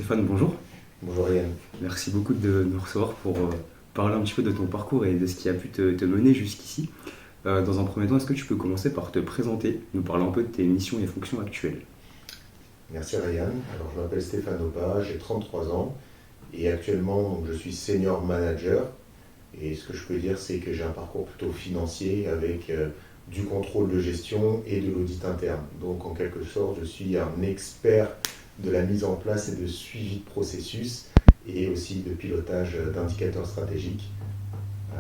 Stéphane, bonjour. Bonjour Yann. Merci beaucoup de nous recevoir pour parler un petit peu de ton parcours et de ce qui a pu te mener jusqu'ici. Dans un premier temps, est-ce que tu peux commencer par te présenter, nous parler un peu de tes missions et fonctions actuelles? Merci Ryan. Alors je m'appelle Stéphane Opa, j'ai 33 ans et actuellement donc, je suis senior manager. Et ce que je peux dire, c'est que j'ai un parcours plutôt financier avec du contrôle de gestion et de l'audit interne. Donc en quelque sorte, je suis un expert de la mise en place et de suivi de processus et aussi de pilotage d'indicateurs stratégiques. Euh,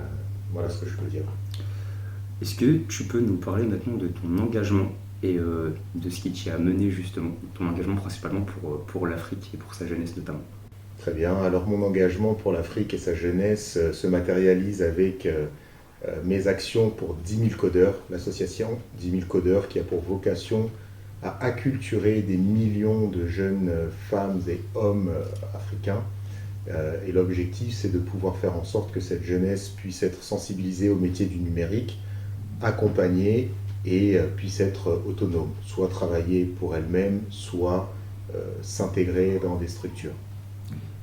voilà ce que je peux dire. Est-ce que tu peux nous parler maintenant de ton engagement et de ce qui t'y a mené justement, ton engagement principalement pour l'Afrique et pour sa jeunesse notamment? Très bien. Alors mon engagement pour l'Afrique et sa jeunesse se matérialise avec mes actions pour 10 000 codeurs, l'association 10 000 codeurs qui a pour vocation à acculturer des millions de jeunes femmes et hommes africains. Et l'objectif, c'est de pouvoir faire en sorte que cette jeunesse puisse être sensibilisée au métier du numérique, accompagnée et puisse être autonome, soit travailler pour elle-même, soit s'intégrer dans des structures.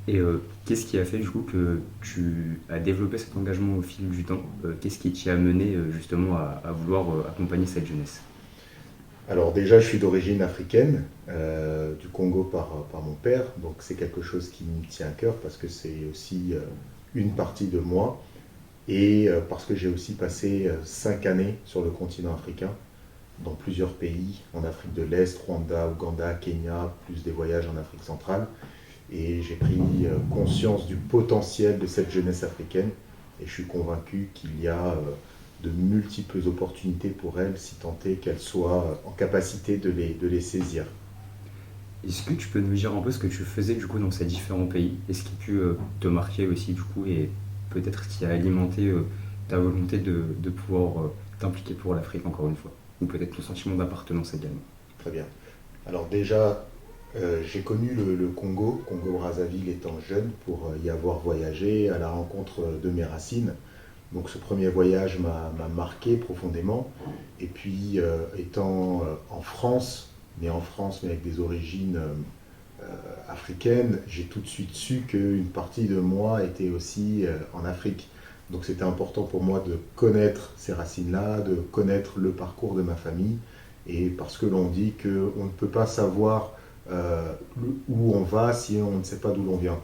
Et qu'est-ce qui a fait du coup que tu as développé cet engagement au fil du temps? Qu'est-ce qui t'y a mené justement à vouloir accompagner cette jeunesse? Alors déjà, je suis d'origine africaine, du Congo par mon père, donc c'est quelque chose qui me tient à cœur parce que c'est aussi une partie de moi et parce que j'ai aussi passé 5 années sur le continent africain, dans plusieurs pays, en Afrique de l'Est, Rwanda, Ouganda, Kenya, plus des voyages en Afrique centrale. Et j'ai pris conscience du potentiel de cette jeunesse africaine et je suis convaincu qu'il y a de multiples opportunités pour elle, si tant est qu'elle soit en capacité de les saisir. Est-ce que tu peux nous dire un peu ce que tu faisais du coup dans ces différents pays et ce qui a pu te marquer aussi du coup et peut-être ce qui a alimenté ta volonté de pouvoir t'impliquer pour l'Afrique encore une fois ou peut-être ton sentiment d'appartenance également? Très bien. Alors déjà, j'ai connu le Congo, Congo-Brazzaville étant jeune, pour y avoir voyagé à la rencontre de mes racines. Donc ce premier voyage m'a marqué profondément. Et puis étant en France, mais avec des origines africaines, j'ai tout de suite su qu'une partie de moi était aussi en Afrique. Donc c'était important pour moi de connaître ces racines-là, de connaître le parcours de ma famille. Et parce que l'on dit qu'on ne peut pas savoir où on va si on ne sait pas d'où l'on vient.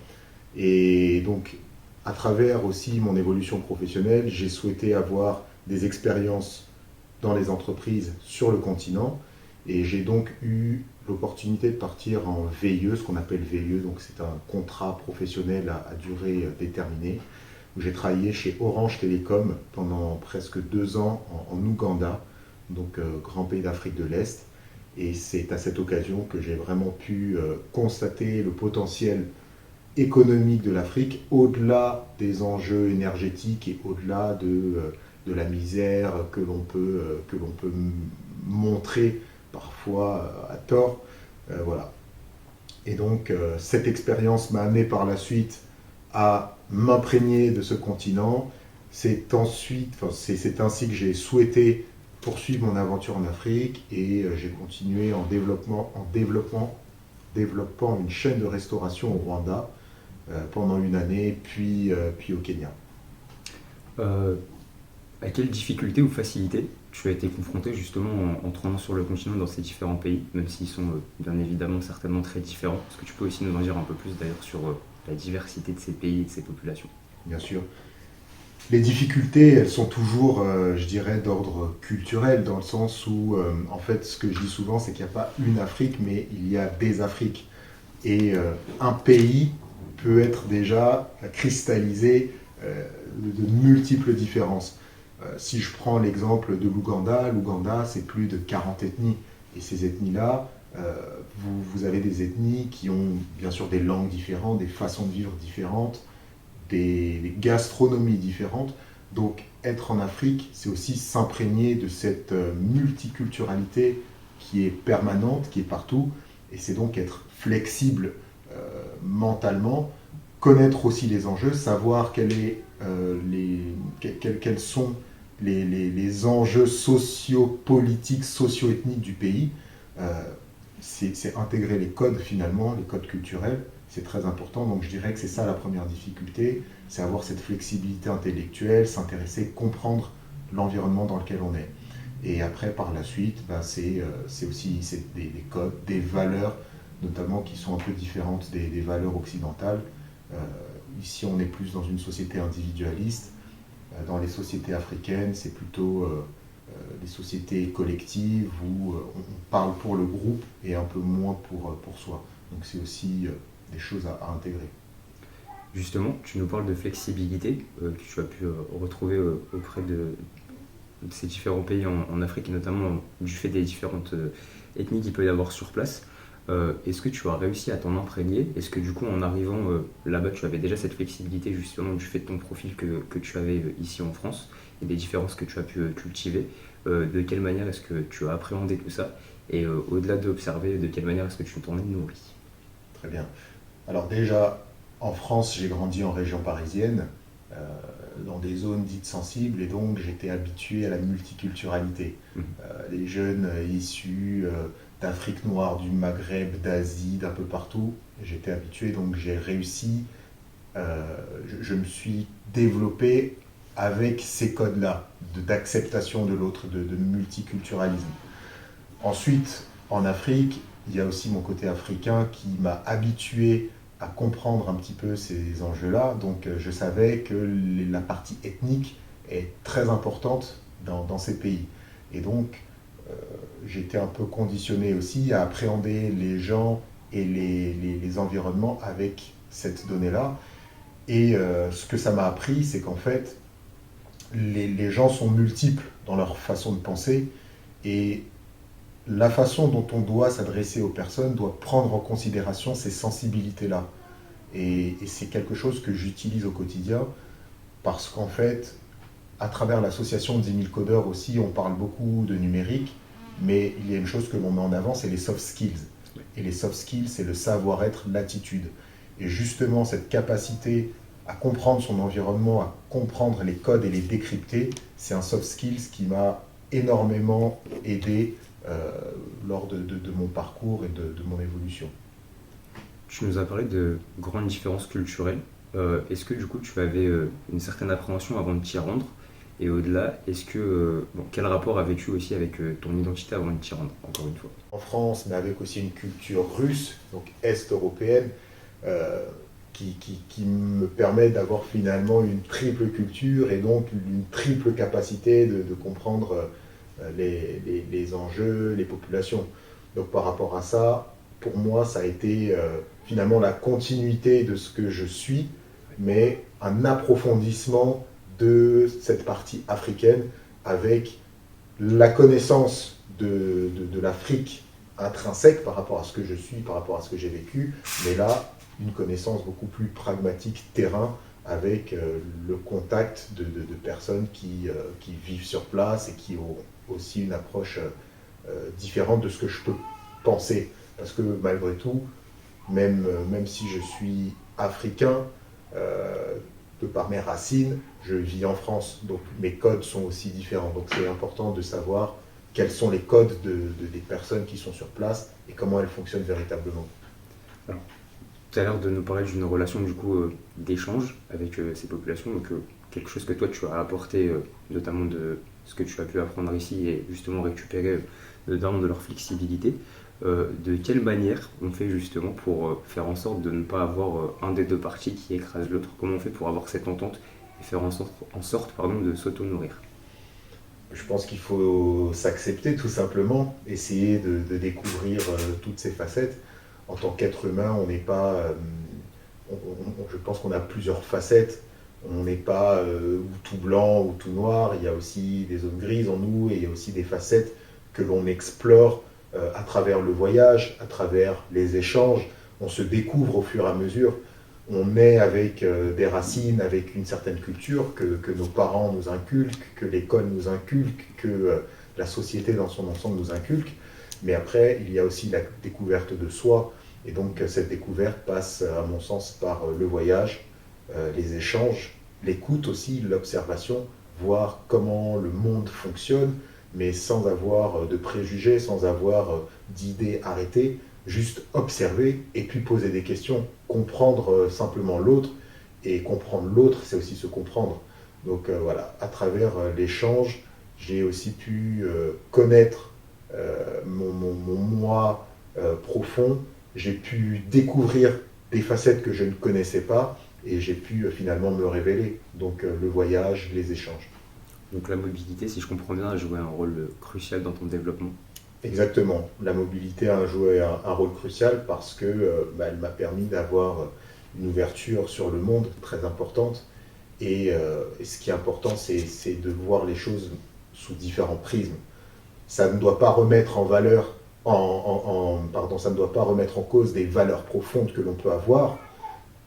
Et donc, à travers aussi mon évolution professionnelle, j'ai souhaité avoir des expériences dans les entreprises sur le continent. Et j'ai donc eu l'opportunité de partir en VIE, ce qu'on appelle VIE, donc c'est un contrat professionnel à durée déterminée, où j'ai travaillé chez Orange Télécom pendant presque 2 ans en Ouganda, donc grand pays d'Afrique de l'Est. Et c'est à cette occasion que j'ai vraiment pu constater le potentiel économique de l'Afrique, au-delà des enjeux énergétiques et au-delà de la misère que l'on peut montrer parfois à tort. Voilà. Et donc, cette expérience m'a amené par la suite à m'imprégner de ce continent. C'est ainsi que j'ai souhaité poursuivre mon aventure en Afrique et j'ai continué développant une chaîne de restauration au Rwanda pendant une année, puis au Kenya. Euh, à quelles difficultés ou facilités tu as été confronté justement en te rendant sur le continent dans ces différents pays, même s'ils sont bien évidemment certainement très différents? Est-ce que tu peux aussi nous en dire un peu plus d'ailleurs sur la diversité de ces pays et de ces populations? Bien sûr. Les difficultés, elles sont toujours, je dirais, d'ordre culturel, dans le sens où, en fait, ce que je dis souvent, c'est qu'il n'y a pas une Afrique, mais il y a des Afriques. Et un pays peut être déjà cristallisé de multiples différences. Si je prends l'exemple de l'Ouganda, c'est plus de 40 ethnies. Et ces ethnies-là, vous avez des ethnies qui ont bien sûr des langues différentes, des façons de vivre différentes, des gastronomies différentes. Donc être en Afrique, c'est aussi s'imprégner de cette multiculturalité qui est permanente, qui est partout. Et c'est donc être flexible mentalement, connaître aussi les enjeux, savoir quels sont les enjeux sociopolitiques, socio-ethniques du pays. C'est intégrer les codes finalement, les codes culturels. c'est très important. Donc je dirais que c'est ça la première difficulté, c'est avoir cette flexibilité intellectuelle, s'intéresser, comprendre l'environnement dans lequel on est. Et après, par la suite, c'est aussi des codes, des valeurs, notamment qui sont un peu différentes des valeurs occidentales. Euh, Ici, on est plus dans une société individualiste. Dans les sociétés africaines, c'est plutôt des sociétés collectives où on parle pour le groupe et un peu moins pour soi. Donc c'est aussi des choses à intégrer. Justement, tu nous parles de flexibilité que tu as pu retrouver auprès de ces différents pays en Afrique, et notamment du fait des différentes ethnies qu'il peut y avoir sur place. Est-ce que tu as réussi à t'en imprégner? Est-ce que du coup, en arrivant là-bas, tu avais déjà cette flexibilité justement du fait de ton profil que tu avais ici en France et des différences que tu as pu cultiver? De quelle manière est-ce que tu as appréhendé tout ça? Et au-delà d'observer, de quelle manière est-ce que tu t'en es nourri? Très bien. Alors déjà, en France, j'ai grandi en région parisienne, euh, dans des zones dites sensibles, et donc j'étais habitué à la multiculturalité. Mhm. Les jeunes issus d'Afrique noire, du Maghreb, d'Asie, d'un peu partout, j'étais habitué, donc j'ai réussi, je me suis développé avec ces codes-là, d'acceptation de l'autre, de multiculturalisme. Ensuite, en Afrique, il y a aussi mon côté africain qui m'a habitué à comprendre un petit peu ces enjeux-là. Donc je savais que la partie ethnique est très importante dans ces pays. Et donc euh, j'étais un peu conditionné aussi à appréhender les gens et les environnements avec cette donnée-là. Et ce que ça m'a appris, c'est qu'en fait, les gens sont multiples dans leur façon de penser, et la façon dont on doit s'adresser aux personnes doit prendre en considération ces sensibilités-là. Et c'est quelque chose que j'utilise au quotidien parce qu'en fait, à travers l'association 10 000 codeurs aussi, on parle beaucoup de numérique, mais il y a une chose que l'on met en avant, c'est les soft skills. Et les soft skills, c'est le savoir-être, l'attitude. Et justement, cette capacité à comprendre son environnement, à comprendre les codes et les décrypter, c'est un soft skills qui m'a énormément aidé lors de mon parcours et de mon évolution. Tu nous as parlé de grandes différences culturelles. Est-ce que du coup tu avais une certaine appréhension avant de t'y rendre? Et au-delà, quel rapport avais-tu aussi avec ton identité avant de t'y rendre, encore une fois? En France, mais avec aussi une culture russe, donc est-européenne, euh, qui me permet d'avoir finalement une triple culture et donc une triple capacité de comprendre les enjeux, les populations. Donc par rapport à ça, pour moi, ça a été finalement la continuité de ce que je suis, mais un approfondissement de cette partie africaine avec la connaissance de l'Afrique intrinsèque par rapport à ce que je suis, par rapport à ce que j'ai vécu, mais là, une connaissance beaucoup plus pragmatique, terrain, avec le contact de personnes qui vivent sur place et qui ont aussi une approche différente de ce que je peux penser. Parce que malgré tout, même si je suis africain, de par mes racines, je vis en France, donc mes codes sont aussi différents. Donc c'est important de savoir quels sont les codes des personnes qui sont sur place et comment elles fonctionnent véritablement. Alors, tu as l'air de nous parler d'une relation du coup d'échange avec ces populations, donc quelque chose que toi tu as apporté, notamment de ce que tu as pu apprendre ici et justement récupérer notamment de leur flexibilité. De quelle manière on fait justement pour faire en sorte de ne pas avoir un des deux parties qui écrase l'autre? Comment on fait pour avoir cette entente et faire en sorte de s'auto-nourrir? Je pense qu'il faut s'accepter tout simplement, essayer de découvrir toutes ces facettes. En tant qu'être humain, on n'est pas. Je pense qu'on a plusieurs facettes. On n'est pas ou tout blanc ou tout noir. Il y a aussi des zones grises en nous et il y a aussi des facettes que l'on explore à travers le voyage, à travers les échanges. On se découvre au fur et à mesure. On est avec des racines, avec une certaine culture que nos parents nous inculquent, que l'école nous inculque, que la société dans son ensemble nous inculque. Mais après, il y a aussi la découverte de soi. Et donc, cette découverte passe, à mon sens, par le voyage, les échanges, l'écoute aussi, l'observation, voir comment le monde fonctionne, mais sans avoir de préjugés, sans avoir d'idées arrêtées, juste observer et puis poser des questions, comprendre simplement l'autre, et comprendre l'autre, c'est aussi se comprendre. Donc voilà, à travers l'échange, j'ai aussi pu connaître mon moi profond, j'ai pu découvrir des facettes que je ne connaissais pas, et j'ai pu finalement me révéler. Donc le voyage, les échanges. Donc la mobilité, si je comprends bien, a joué un rôle crucial dans ton développement. Exactement. La mobilité a joué un rôle crucial parce que elle m'a permis d'avoir une ouverture sur le monde très importante. Et ce qui est important, c'est de voir les choses sous différents prismes. Ça ne doit pas remettre en valeur, pardon, ça ne doit pas remettre en cause des valeurs profondes que l'on peut avoir.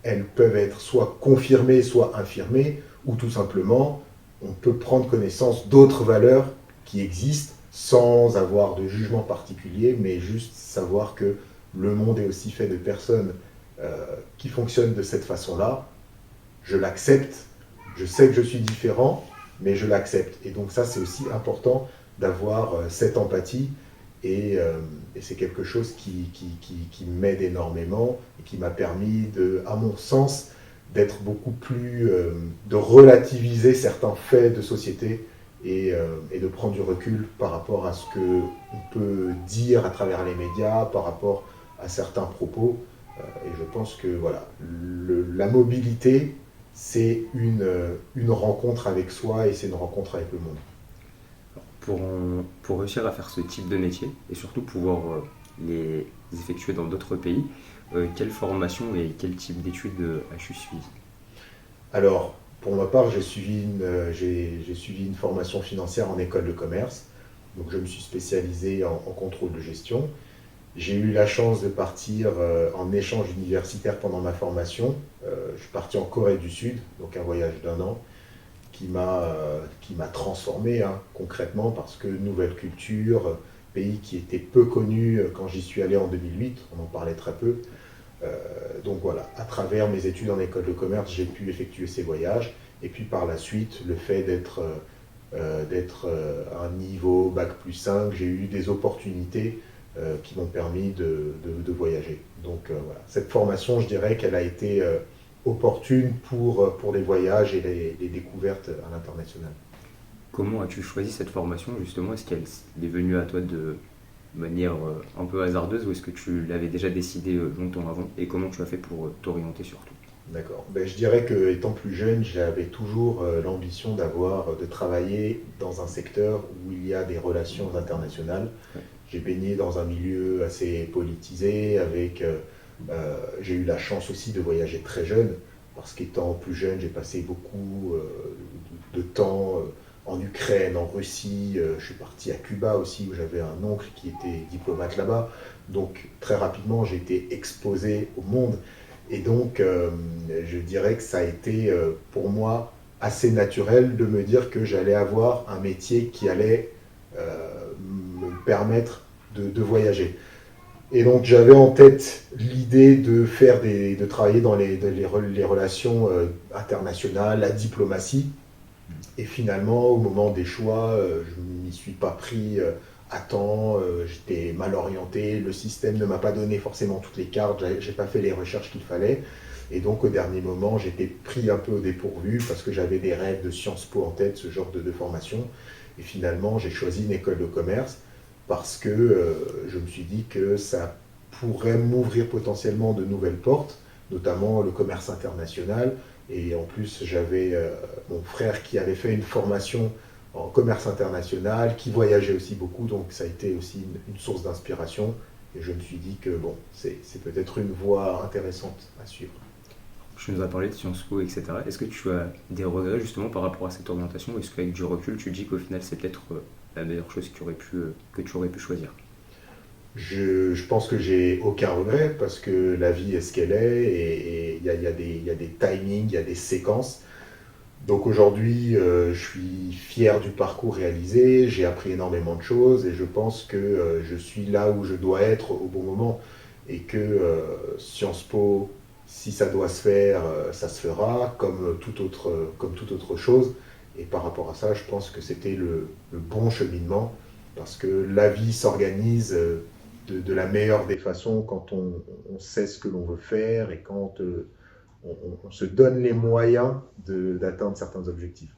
Elles peuvent être soit confirmées, soit infirmées, ou tout simplement, on peut prendre connaissance d'autres valeurs qui existent sans avoir de jugement particulier, mais juste savoir que le monde est aussi fait de personnes qui fonctionnent de cette façon-là. Je l'accepte, je sais que je suis différent, mais je l'accepte. Et donc ça, c'est aussi important d'avoir cette empathie, et c'est quelque chose qui m'aide énormément et qui m'a permis, à mon sens, d'être beaucoup plus, de relativiser certains faits de société, et de prendre du recul par rapport à ce qu'on peut dire à travers les médias, par rapport à certains propos. Et je pense que voilà, la mobilité, c'est une rencontre avec soi, et c'est une rencontre avec le monde. Pour réussir à faire ce type de métier et surtout pouvoir les effectuer dans d'autres pays, quelle formation et quel type d'études as-tu suivi? Alors, pour ma part, j'ai suivi une formation financière en école de commerce. Donc, je me suis spécialisé en contrôle de gestion. J'ai eu la chance de partir en échange universitaire pendant ma formation. Je suis parti en Corée du Sud, donc un voyage d'1 an qui m'a transformé, hein, concrètement, parce que nouvelle culture, pays qui était peu connu quand j'y suis allé en 2008, on en parlait très peu. Donc voilà, à travers mes études en école de commerce, j'ai pu effectuer ces voyages. Et puis par la suite, le fait d'être à un niveau bac+5, j'ai eu des opportunités qui m'ont permis de voyager. Donc voilà, cette formation, je dirais qu'elle a été opportune pour les voyages et les découvertes à l'international. Comment as-tu choisi cette formation justement? Est-ce qu'elle est venue à toi de manière un peu hasardeuse ou est-ce que tu l'avais déjà décidé longtemps avant? Et comment tu as fait pour t'orienter surtout? D'accord. Ben, je dirais que étant plus jeune, j'avais toujours l'ambition de travailler dans un secteur où il y a des relations internationales. Ouais. J'ai baigné dans un milieu assez politisé, j'ai eu la chance aussi de voyager très jeune, parce qu'étant plus jeune, j'ai passé beaucoup de temps en Ukraine, en Russie. Je suis parti à Cuba aussi, où j'avais un oncle qui était diplomate là-bas. Donc très rapidement, j'ai été exposé au monde. Et donc, je dirais que ça a été pour moi assez naturel de me dire que j'allais avoir un métier qui allait me permettre de voyager. Et donc, j'avais en tête l'idée de travailler dans les relations internationales, la diplomatie. Et finalement, au moment des choix, je ne m'y suis pas pris à temps, j'étais mal orienté, le système ne m'a pas donné forcément toutes les cartes, j'ai pas fait les recherches qu'il fallait. Et donc au dernier moment, j'étais pris un peu au dépourvu parce que j'avais des rêves de Sciences Po en tête, ce genre de formation. Et finalement, j'ai choisi une école de commerce parce que je me suis dit que ça pourrait m'ouvrir potentiellement de nouvelles portes, notamment le commerce international. Et en plus, j'avais mon frère qui avait fait une formation en commerce international, qui voyageait aussi beaucoup, donc ça a été aussi une source d'inspiration. Et je me suis dit que bon, c'est peut-être une voie intéressante à suivre. Tu nous as parlé de Sciences Po, etc. Est-ce que tu as des regrets justement par rapport à cette orientation ou est-ce qu'avec du recul, tu dis qu'au final, c'est peut-être la meilleure chose que tu aurais pu choisir? Je pense que j'ai aucun regret parce que la vie est ce qu'elle est, et il y a des timings, il y a des séquences. Donc aujourd'hui, je suis fier du parcours réalisé, j'ai appris énormément de choses et je pense que je suis là où je dois être au bon moment, et que Sciences Po, si ça doit se faire, ça se fera comme toute autre chose. Et par rapport à ça, je pense que c'était le bon cheminement, parce que la vie s'organise de la meilleure des façons quand on sait ce que l'on veut faire et quand on se donne les moyens d'atteindre certains objectifs.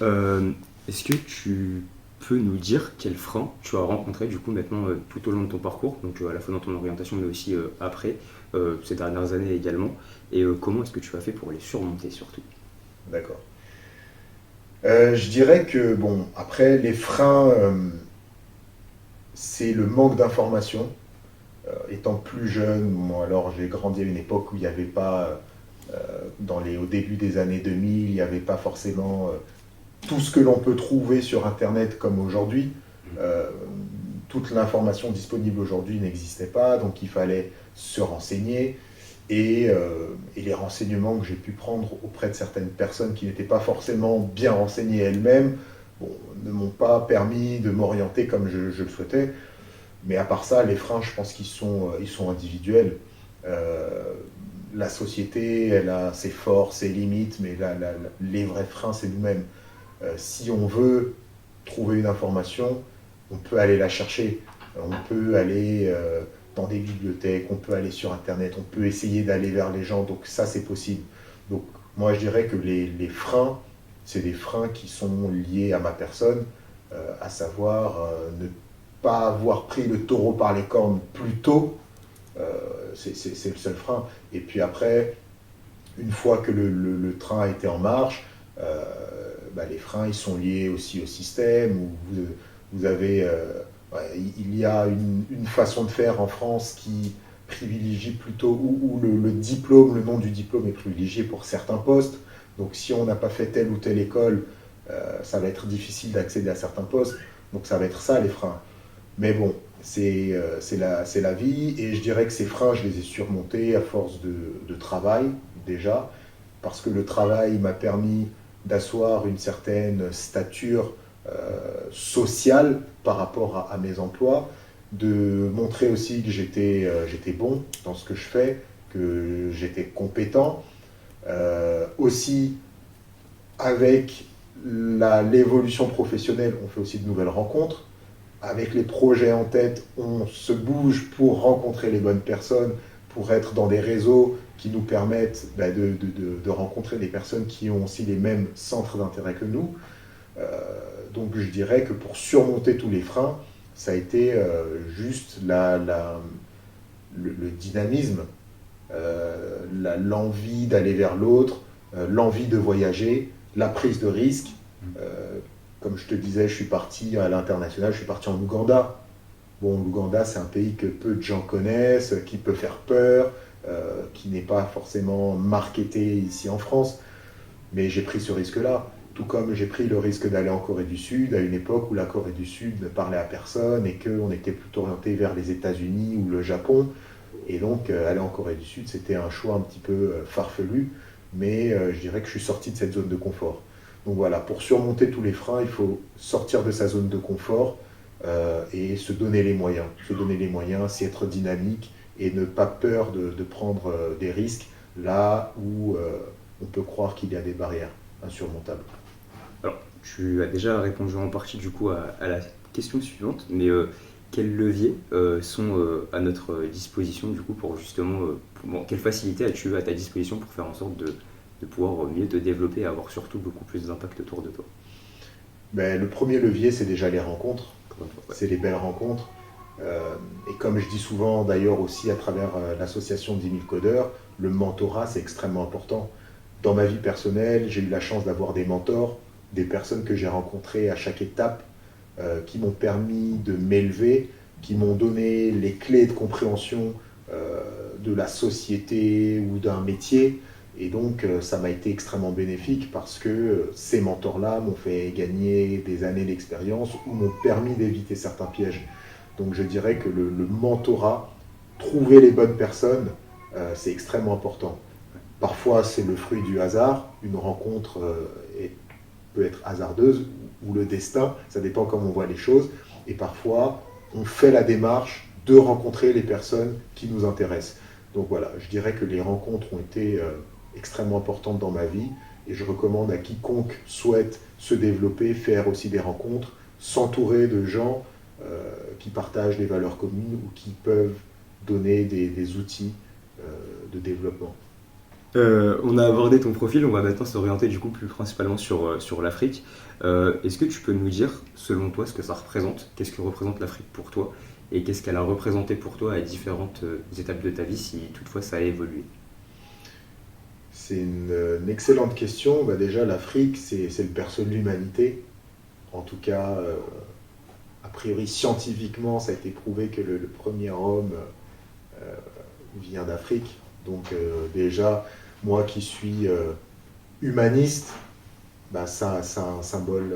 Euh, Est-ce que tu peux nous dire quels freins tu as rencontrés du coup maintenant tout au long de ton parcours, donc à la fois dans ton orientation mais aussi après, ces dernières années également, et comment est-ce que tu as fait pour les surmonter surtout? D'accord. Je dirais que, bon, après, les freins, c'est le manque d'information. Étant plus jeune, moi, alors j'ai grandi à une époque où il n'y avait pas, au début des années 2000, il n'y avait pas forcément tout ce que l'on peut trouver sur Internet comme aujourd'hui. Euh, Toute l'information disponible aujourd'hui n'existait pas, donc il fallait se renseigner. Et les renseignements que j'ai pu prendre auprès de certaines personnes qui n'étaient pas forcément bien renseignées elles-mêmes, bon, ne m'ont pas permis de m'orienter comme je le souhaitais. Mais à part ça, les freins, je pense ils sont individuels. Euh, la société, elle a ses forces, ses limites, mais les vrais freins, c'est nous-mêmes. Si on veut trouver une information, on peut aller la chercher. On peut aller dans des bibliothèques, on peut aller sur Internet, on peut essayer d'aller vers les gens. Donc ça, c'est possible. Donc moi, je dirais que les freins, c'est des freins qui sont liés à ma personne, à savoir ne pas avoir pris le taureau par les cornes plus tôt. C'est le seul frein. Et puis après, une fois que le train a été en marche, les freins ils sont liés aussi au système où vous avez il y a une façon de faire en France qui privilégie plutôt où le diplôme, le nom du diplôme est privilégié pour certains postes. Donc si on n'a pas fait telle ou telle école, ça va être difficile d'accéder à certains postes. Donc ça va être ça les freins. Mais bon, c'est la vie et je dirais que ces freins, je les ai surmontés à force de travail déjà, parce que le travail m'a permis d'asseoir une certaine stature sociale par rapport à mes emplois, de montrer aussi que j'étais bon dans ce que je fais, que j'étais compétent. Aussi, avec l'évolution professionnelle, on fait aussi de nouvelles rencontres. Avec les projets en tête, on se bouge pour rencontrer les bonnes personnes, pour être dans des réseaux qui nous permettent de rencontrer des personnes qui ont aussi les mêmes centres d'intérêt que nous. Euh, donc je dirais que pour surmonter tous les freins, ça a été juste le dynamisme, l'envie d'aller vers l'autre, l'envie de voyager, la prise de risque. Euh, Comme je te disais, je suis parti à l'international, je suis parti en Ouganda. Bon, l'Ouganda, c'est un pays que peu de gens connaissent, qui peut faire peur, qui n'est pas forcément marketé ici en France. Mais j'ai pris ce risque-là. Tout comme j'ai pris le risque d'aller en Corée du Sud, à une époque où la Corée du Sud ne parlait à personne et qu'on était plutôt orienté vers les États-Unis ou le Japon. Et donc, aller en Corée du Sud, c'était un choix un petit peu farfelu, mais je dirais que je suis sorti de cette zone de confort. Donc voilà, pour surmonter tous les freins, il faut sortir de sa zone de confort et se donner les moyens. Se donner les moyens, c'est être dynamique et ne pas peur de prendre des risques là où on peut croire qu'il y a des barrières insurmontables. Alors, tu as déjà répondu en partie du coup à la question suivante, mais quels leviers sont à notre disposition du coup pour justement, quelle facilité as-tu à ta disposition pour faire en sorte de pouvoir mieux te développer et avoir surtout beaucoup plus d'impact autour de toi? Ben, le premier levier, c'est déjà les rencontres. Encore une fois, ouais. C'est les belles rencontres. Et comme je dis souvent, d'ailleurs aussi à travers l'association 10 000 codeurs, le mentorat, c'est extrêmement important. Dans ma vie personnelle, j'ai eu la chance d'avoir des mentors, des personnes que j'ai rencontrées à chaque étape, qui m'ont permis de m'élever, qui m'ont donné les clés de compréhension de la société ou d'un métier. Et donc, ça m'a été extrêmement bénéfique parce que ces mentors-là m'ont fait gagner des années d'expérience ou m'ont permis d'éviter certains pièges. Donc, je dirais que le mentorat, trouver les bonnes personnes, c'est extrêmement important. Parfois, c'est le fruit du hasard. Une rencontre peut être hasardeuse ou le destin, ça dépend comment on voit les choses. Et parfois, on fait la démarche de rencontrer les personnes qui nous intéressent. Donc voilà, je dirais que les rencontres ont été extrêmement importantes dans ma vie et je recommande à quiconque souhaite se développer, faire aussi des rencontres, s'entourer de gens qui partagent des valeurs communes ou qui peuvent donner des outils de développement. On a abordé ton profil, on va maintenant s'orienter du coup plus principalement sur l'Afrique. Est-ce que tu peux nous dire, selon toi, ce que ça représente? Qu'est-ce que représente l'Afrique pour toi? Et qu'est-ce qu'elle a représenté pour toi à différentes étapes de ta vie, si toutefois ça a évolué? C'est une excellente question. Bah déjà, l'Afrique, c'est le berceau de l'humanité. En tout cas, a priori, scientifiquement, ça a été prouvé que le premier homme vient d'Afrique. Donc déjà, moi qui suis humaniste, bah, ça a un symbole,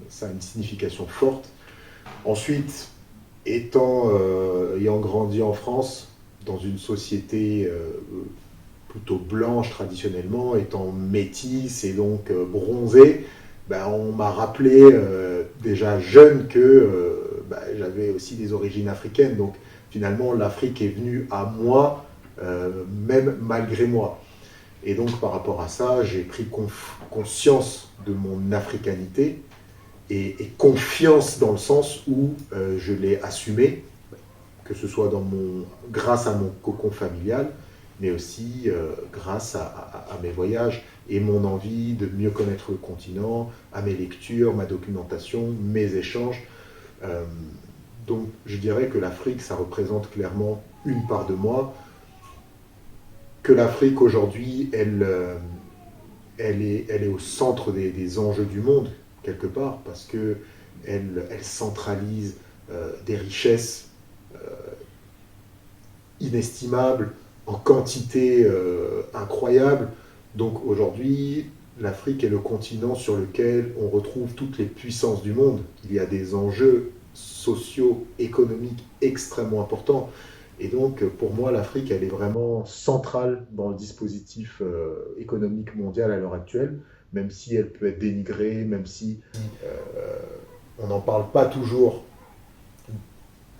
ça a une signification forte. Ensuite, ayant grandi en France, dans une société plutôt blanche traditionnellement, étant métisse et donc bronzée, bah, on m'a rappelé déjà jeune que bah, j'avais aussi des origines africaines. Donc finalement, l'Afrique est venue à moi, même malgré moi. Et donc par rapport à ça, j'ai pris conscience de mon africanité et confiance dans le sens où je l'ai assumé, que ce soit grâce à mon cocon familial, mais aussi grâce à mes voyages et mon envie de mieux connaître le continent, à mes lectures, ma documentation, mes échanges. Donc je dirais que l'Afrique, ça représente clairement une part de moi, que l'Afrique aujourd'hui, elle est au centre des enjeux du monde, quelque part, parce qu'elle centralise des richesses inestimables, en quantité incroyable. Donc aujourd'hui, l'Afrique est le continent sur lequel on retrouve toutes les puissances du monde. Il y a des enjeux sociaux, économiques extrêmement importants. Et donc, pour moi, l'Afrique, elle est vraiment centrale dans le dispositif économique mondial à l'heure actuelle, même si elle peut être dénigrée, même si on n'en parle pas toujours.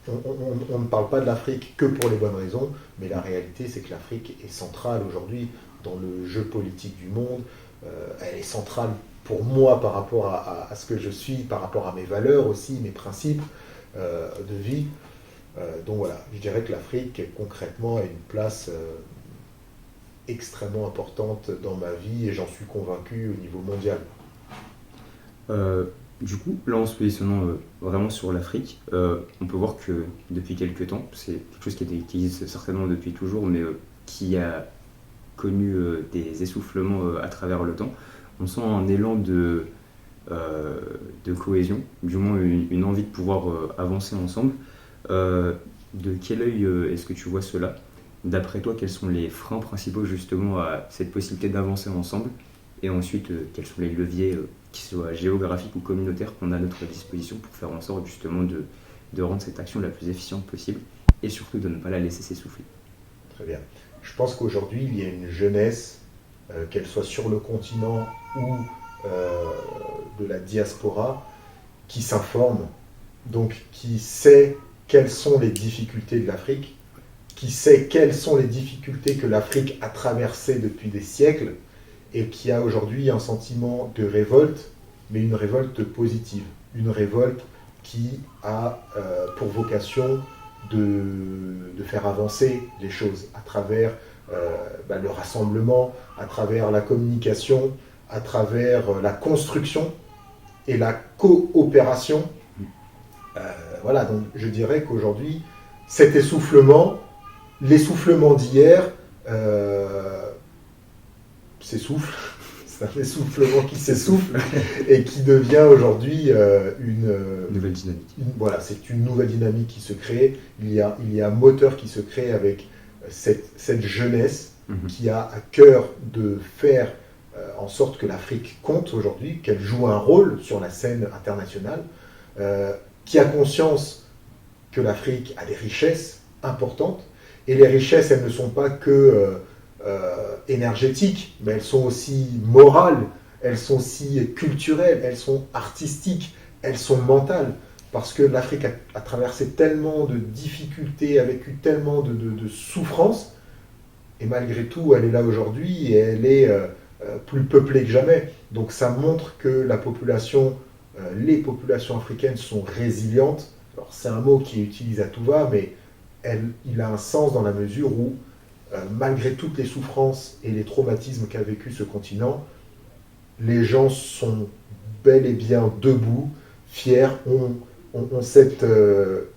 On ne parle pas de l'Afrique que pour les bonnes raisons, mais la réalité, c'est que l'Afrique est centrale aujourd'hui dans le jeu politique du monde. Elle est centrale pour moi par rapport à ce que je suis, par rapport à mes valeurs aussi, mes principes de vie. Donc voilà, je dirais que l'Afrique, concrètement, a une place extrêmement importante dans ma vie et j'en suis convaincu au niveau mondial. Du coup, là en se positionnant vraiment sur l'Afrique, on peut voir que depuis quelques temps, c'est quelque chose qui existe certainement depuis toujours, mais qui a connu des essoufflements à travers le temps. On sent un élan de cohésion, du moins une envie de pouvoir avancer ensemble. De quel œil est-ce que tu vois cela? D'après toi, quels sont les freins principaux justement à cette possibilité d'avancer ensemble? Et ensuite, quels sont les leviers, qu'ils soient géographiques ou communautaires, qu'on a à notre disposition pour faire en sorte justement de rendre cette action la plus efficiente possible et surtout de ne pas la laisser s'essouffler? Très bien. Je pense qu'aujourd'hui, il y a une jeunesse, qu'elle soit sur le continent ou de la diaspora, qui s'informe, donc qui sait quelles sont les difficultés de l'Afrique, qui sait quelles sont les difficultés que l'Afrique a traversées depuis des siècles, et qui a aujourd'hui un sentiment de révolte, mais une révolte positive, une révolte qui a pour vocation de faire avancer les choses à travers le rassemblement, à travers la communication, à travers la construction et la coopération. Voilà, donc je dirais qu'aujourd'hui, cet essoufflement, l'essoufflement d'hier, s'essouffle, c'est un essoufflement qui s'essouffle et qui devient aujourd'hui une Nouvelle dynamique. Voilà, c'est une nouvelle dynamique qui se crée. Il y a un moteur qui se crée avec cette jeunesse qui a à cœur de faire en sorte que l'Afrique compte aujourd'hui, qu'elle joue un rôle sur la scène internationale, qui a conscience que l'Afrique a des richesses importantes. Et les richesses, elles ne sont pas que énergétiques, mais elles sont aussi morales, elles sont aussi culturelles, elles sont artistiques, elles sont mentales. Parce que l'Afrique a traversé tellement de difficultés, a vécu tellement de souffrances, et malgré tout, elle est là aujourd'hui et elle est plus peuplée que jamais. Donc ça montre que les populations africaines sont résilientes, Alors c'est un mot qui est utilisé à tout va, mais il a un sens dans la mesure où, malgré toutes les souffrances et les traumatismes qu'a vécu ce continent, les gens sont bel et bien debout, fiers, ont cette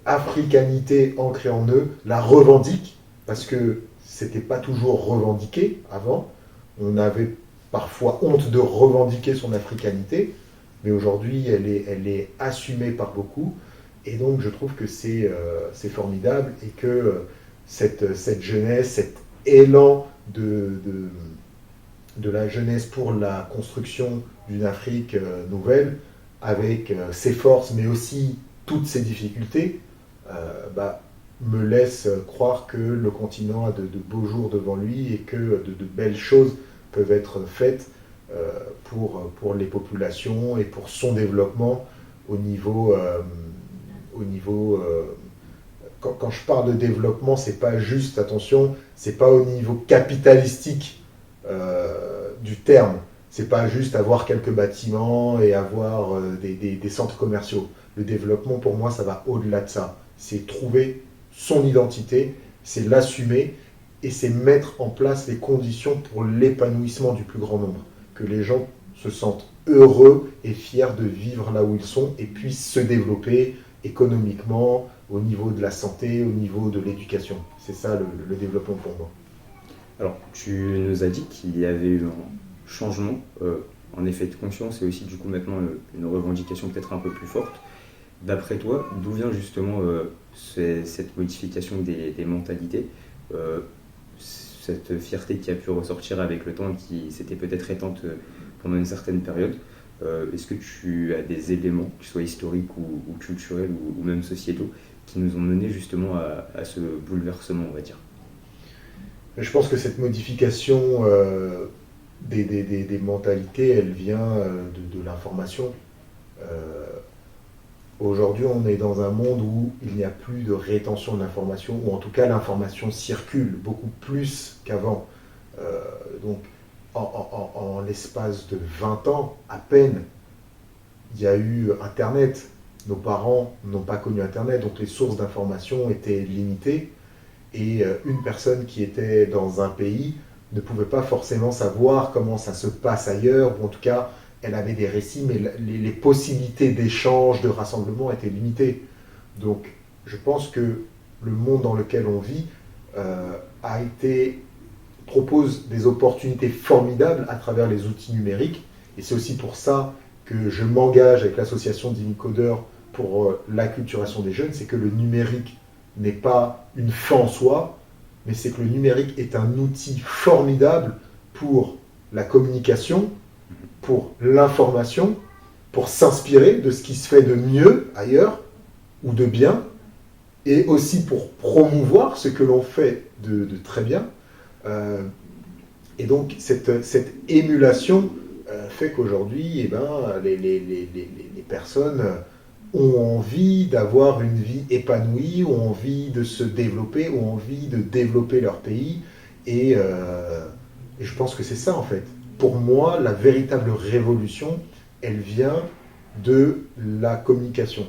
africanité ancrée en eux, la revendiquent, parce que c'était pas toujours revendiqué avant. On avait parfois honte de revendiquer son africanité, mais aujourd'hui elle est assumée par beaucoup. Et donc je trouve que c'est formidable et que cette jeunesse, cet élan de la jeunesse pour la construction d'une Afrique nouvelle, avec ses forces, mais aussi toutes ses difficultés, bah, me laisse croire que le continent a de beaux jours devant lui et que de belles choses peuvent être faites pour les populations et pour son développement au niveau... quand je parle de développement, c'est pas juste, attention, c'est pas au niveau capitalistique du terme. C'est pas juste avoir quelques bâtiments et avoir des centres commerciaux. Le développement, pour moi, ça va au-delà de ça. C'est trouver son identité, c'est l'assumer et c'est mettre en place les conditions pour l'épanouissement du plus grand nombre. Que les gens se sentent heureux et fiers de vivre là où ils sont et puissent se développer économiquement, au niveau de la santé, au niveau de l'éducation. C'est ça le développement pour moi. Alors, tu nous as dit qu'il y avait eu un changement en effet de conscience et aussi du coup maintenant une revendication peut-être un peu plus forte. D'après toi, d'où vient justement cette modification des mentalités, cette fierté qui a pu ressortir avec le temps et qui s'était peut-être éteinte pendant une certaine période? Est-ce que tu as des éléments, qu'ils soient historiques ou culturels ou même sociétaux, qui nous ont mené justement à ce bouleversement, on va dire? Je pense que cette modification des mentalités, elle vient de l'information. Aujourd'hui, on est dans un monde où il n'y a plus de rétention de l'information, ou en tout cas l'information circule beaucoup plus qu'avant. Donc, en l'espace de 20 ans, à peine, il y a eu Internet. Nos parents n'ont pas connu Internet, donc les sources d'information étaient limitées. Et une personne qui était dans un pays ne pouvait pas forcément savoir comment ça se passe ailleurs, ou en tout cas, elle avait des récits, mais les possibilités d'échange, de rassemblement étaient limitées. Donc, je pense que le monde dans lequel on vit propose des opportunités formidables à travers les outils numériques. Et c'est aussi pour ça que je m'engage avec l'association d'Incodeur pour l'acculturation des jeunes, c'est que le numérique n'est pas une fin en soi, mais c'est que le numérique est un outil formidable pour la communication, pour l'information, pour s'inspirer de ce qui se fait de mieux ailleurs ou de bien, et aussi pour promouvoir ce que l'on fait de très bien. Et donc cette émulation fait qu'aujourd'hui, les personnes ont envie d'avoir une vie épanouie, ont envie de se développer, ont envie de développer leur pays. Et je pense que c'est ça, en fait. Pour moi, la véritable révolution, elle vient de la communication.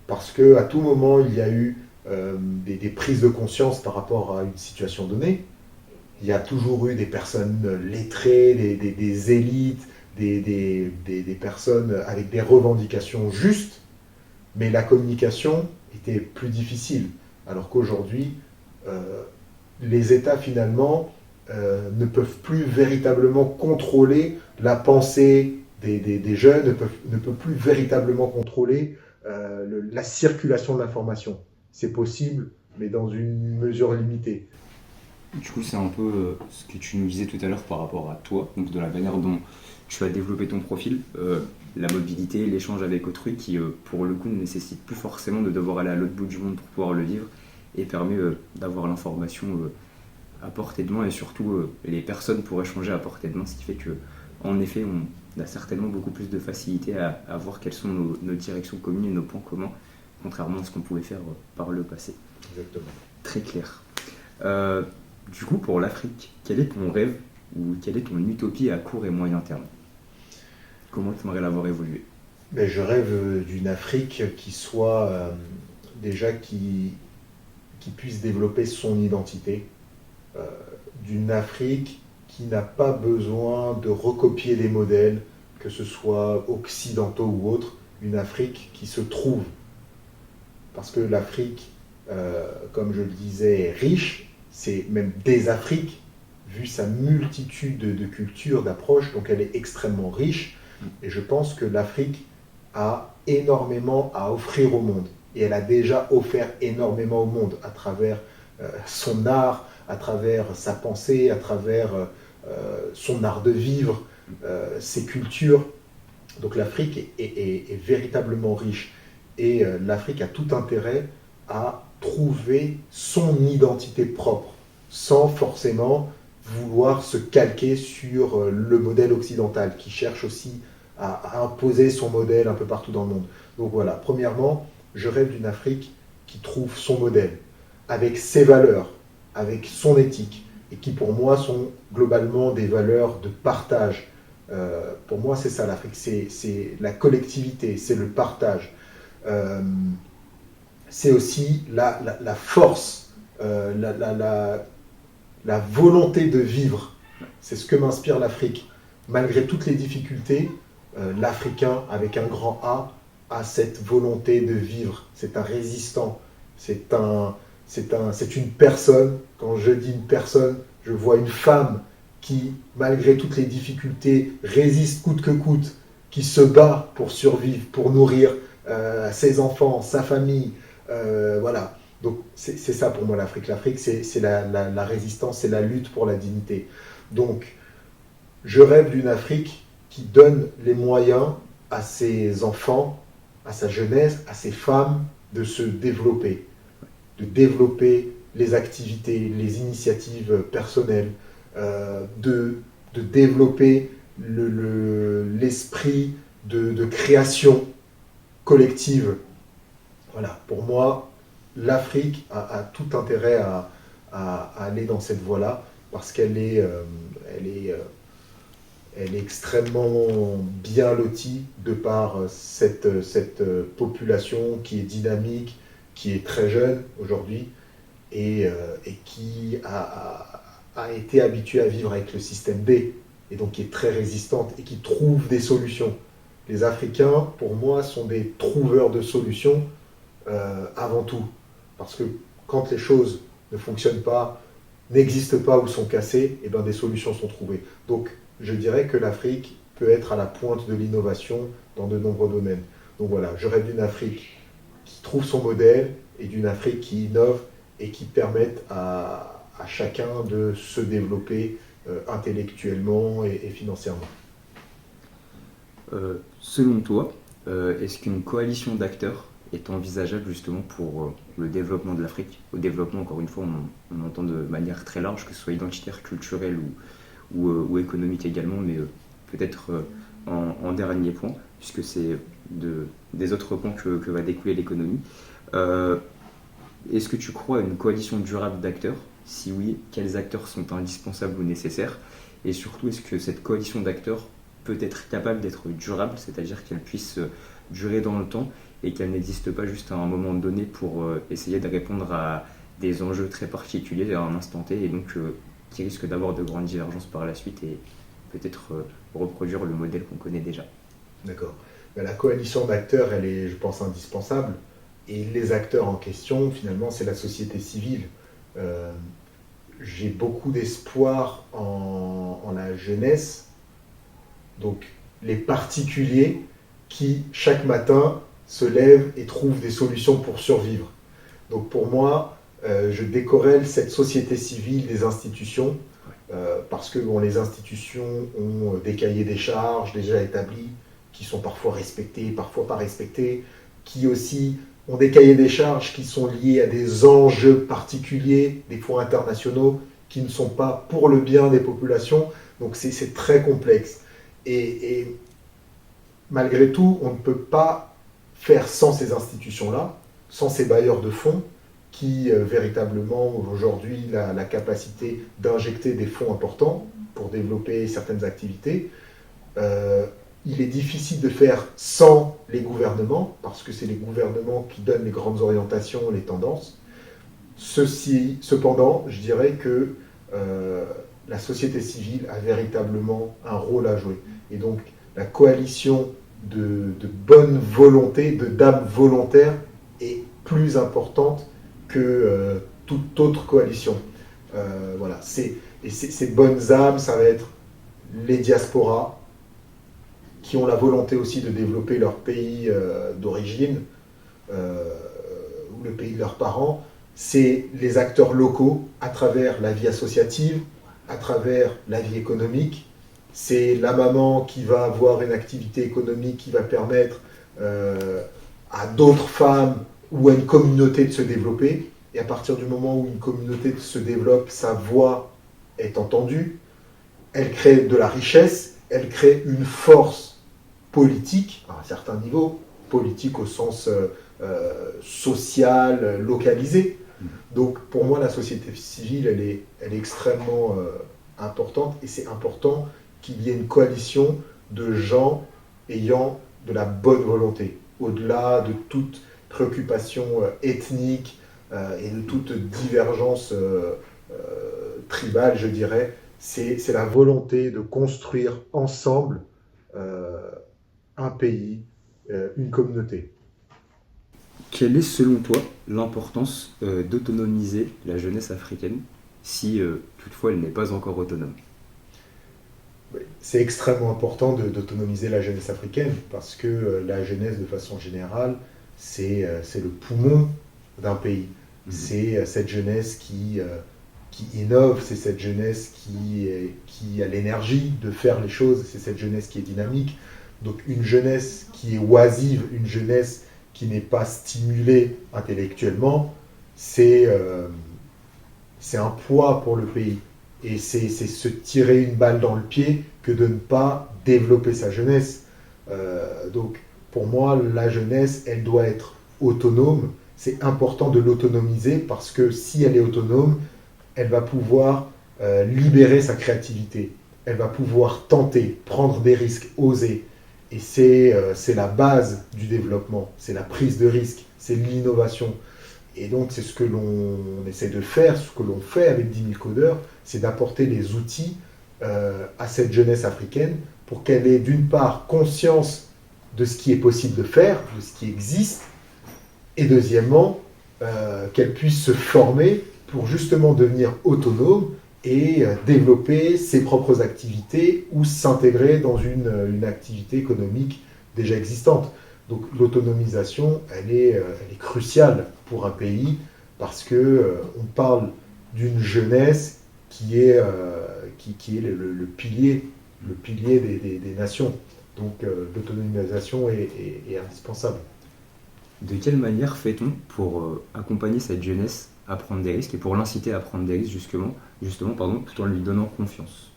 Parce qu'à tout moment, il y a eu des prises de conscience par rapport à une situation donnée. Il y a toujours eu des personnes lettrées, des élites, des personnes avec des revendications justes, mais la communication était plus difficile. Alors qu'aujourd'hui, les États finalement ne peuvent plus véritablement contrôler la pensée des jeunes, ne peuvent plus véritablement contrôler la circulation de l'information. C'est possible, mais dans une mesure limitée. Du coup, c'est un peu ce que tu nous disais tout à l'heure par rapport à toi, donc de la manière dont tu as développé ton profil, la mobilité, l'échange avec autrui qui, pour le coup, ne nécessite plus forcément de devoir aller à l'autre bout du monde pour pouvoir le vivre et permet d'avoir l'information à portée de main et surtout les personnes pour échanger à portée de main, ce qui fait que, en effet, on a certainement beaucoup plus de facilité à voir quelles sont nos directions communes et nos points communs, contrairement à ce qu'on pouvait faire par le passé. Exactement. Très clair. Du coup, pour l'Afrique, quel est ton rêve ou quelle est ton utopie à court et moyen terme? Comment tu aimerais l'avoir évolué? Mais je rêve d'une Afrique qui soit déjà qui puisse développer son identité, d'une Afrique qui n'a pas besoin de recopier des modèles, que ce soit occidentaux ou autres, une Afrique qui se trouve. Parce que l'Afrique, comme je le disais, est riche, c'est même des Afriques, vu sa multitude de cultures, d'approches, donc elle est extrêmement riche. Et je pense que l'Afrique a énormément à offrir au monde. Et elle a déjà offert énormément au monde à travers son art, à travers sa pensée, à travers son art de vivre, ses cultures. Donc l'Afrique est véritablement riche. Et l'Afrique a tout intérêt à trouver son identité propre, sans forcément vouloir se calquer sur le modèle occidental, qui cherche aussi à imposer son modèle un peu partout dans le monde. Donc voilà, premièrement, je rêve d'une Afrique qui trouve son modèle, avec ses valeurs, avec son éthique, et qui pour moi sont globalement des valeurs de partage. Pour moi, c'est ça l'Afrique, c'est la collectivité, c'est le partage. C'est aussi la force, la volonté de vivre. C'est ce que m'inspire l'Afrique. Malgré toutes les difficultés, l'Africain, avec un grand A cette volonté de vivre. C'est un résistant. C'est une personne. Quand je dis une personne, je vois une femme qui, malgré toutes les difficultés, résiste coûte que coûte, qui se bat pour survivre, pour nourrir ses enfants, sa famille. Voilà. Donc c'est ça pour moi l'Afrique. L'Afrique, c'est la résistance, c'est la lutte pour la dignité. Donc je rêve d'une Afrique qui donne les moyens à ses enfants, à sa jeunesse, à ses femmes de se développer, de développer les activités, les initiatives personnelles, de développer l'esprit de création collective. Voilà, pour moi, l'Afrique a tout intérêt à aller dans cette voie-là parce qu'elle est extrêmement bien lotie de par cette population qui est dynamique, qui est très jeune aujourd'hui et qui a été habituée à vivre avec le système D et donc qui est très résistante et qui trouve des solutions. Les Africains, pour moi, sont des trouveurs de solutions avant tout. Parce que quand les choses ne fonctionnent pas, n'existent pas ou sont cassées, et bien des solutions sont trouvées. Donc je dirais que l'Afrique peut être à la pointe de l'innovation dans de nombreux domaines. Donc voilà, je rêve d'une Afrique qui trouve son modèle et d'une Afrique qui innove et qui permette à chacun de se développer intellectuellement et financièrement. Selon toi, est-ce qu'une coalition d'acteurs est envisageable justement pour le développement de l'Afrique? Au développement, encore une fois, on entend de manière très large, que ce soit identitaire, culturel ou économique également, mais peut-être en dernier point, puisque c'est des autres points que va découler l'économie. Est-ce que tu crois à une coalition durable d'acteurs? Si oui, quels acteurs sont indispensables ou nécessaires? Et surtout, est-ce que cette coalition d'acteurs peut être capable d'être durable, c'est-à-dire qu'elle puisse durer dans le temps et qu'elle n'existe pas juste à un moment donné pour essayer de répondre à des enjeux très particuliers à un instant T et donc qui risque d'avoir de grandes divergences par la suite et peut-être reproduire le modèle qu'on connaît déjà. D'accord. Ben, la coalition d'acteurs, elle est, je pense, indispensable. Et les acteurs en question, finalement, c'est la société civile. J'ai beaucoup d'espoir en la jeunesse, donc les particuliers qui, chaque matin, se lèvent et trouvent des solutions pour survivre. Donc pour moi, je décorrèle cette société civile des institutions, parce que bon, les institutions ont des cahiers des charges déjà établis, qui sont parfois respectés, parfois pas respectés, qui aussi ont des cahiers des charges qui sont liés à des enjeux particuliers, des fois internationaux, qui ne sont pas pour le bien des populations. Donc c'est très complexe. Et malgré tout, on ne peut pas faire sans ces institutions-là, sans ces bailleurs de fonds qui véritablement ont aujourd'hui la capacité d'injecter des fonds importants pour développer certaines activités. il est difficile de faire sans les gouvernements, parce que c'est les gouvernements qui donnent les grandes orientations, les tendances. Cependant, je dirais que la société civile a véritablement un rôle à jouer. Et donc, la coalition de bonne volonté, d'âme volontaire, est plus importante que toute autre coalition. Voilà. Et ces bonnes âmes, ça va être les diasporas, qui ont la volonté aussi de développer leur pays d'origine, ou le pays de leurs parents. C'est les acteurs locaux à travers la vie associative, à travers la vie économique. C'est la maman qui va avoir une activité économique qui va permettre à d'autres femmes ou à une communauté de se développer. Et à partir du moment où une communauté se développe, sa voix est entendue, elle crée de la richesse, elle crée une force politique, à un certain niveau, politique au sens social, localisé. Donc pour moi, la société civile, elle est extrêmement importante, et c'est important qu'il y ait une coalition de gens ayant de la bonne volonté, au-delà de toute préoccupation ethnique et de toute divergence tribale, je dirais. C'est la volonté de construire ensemble un pays, une communauté. Quelle est selon toi l'importance d'autonomiser la jeunesse africaine si toutefois elle n'est pas encore autonome? C'est extrêmement important d'autonomiser la jeunesse africaine, parce que la jeunesse, de façon générale, c'est le poumon d'un pays. C'est cette jeunesse qui innove, c'est cette jeunesse qui a l'énergie de faire les choses, c'est cette jeunesse qui est dynamique. Donc une jeunesse qui est oisive, une jeunesse qui n'est pas stimulée intellectuellement, c'est un poids pour le pays. Et c'est se tirer une balle dans le pied que de ne pas développer sa jeunesse. Donc pour moi, la jeunesse, elle doit être autonome. C'est important de l'autonomiser, parce que si elle est autonome, elle va pouvoir libérer sa créativité. Elle va pouvoir tenter, prendre des risques, oser. Et c'est la base du développement, c'est la prise de risque, c'est l'innovation. Et donc c'est ce que l'on essaie de faire, ce que l'on fait avec 10 000 codeurs, c'est d'apporter les outils à cette jeunesse africaine pour qu'elle ait d'une part conscience de ce qui est possible de faire, de ce qui existe, et deuxièmement, qu'elle puisse se former pour justement devenir autonome et développer ses propres activités ou s'intégrer dans une activité économique déjà existante. Donc l'autonomisation, elle est cruciale pour un pays, parce que on parle d'une jeunesse qui est le pilier des nations. Donc l'autonomisation est indispensable. De quelle manière fait-on pour accompagner cette jeunesse à prendre des risques et pour l'inciter à prendre des risques justement, tout en lui donnant confiance?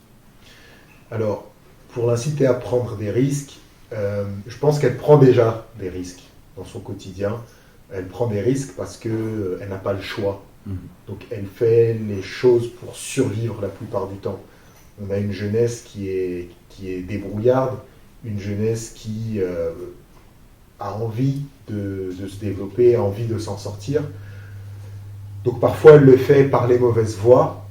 Alors, pour l'inciter à prendre des risques, je pense qu'elle prend déjà des risques dans son quotidien. Elle prend des risques parce qu'elle n'a pas le choix. Donc elle fait les choses pour survivre la plupart du temps. On a une jeunesse qui est débrouillarde, une jeunesse qui a envie de se développer, a envie de s'en sortir. Donc parfois elle le fait par les mauvaises voies,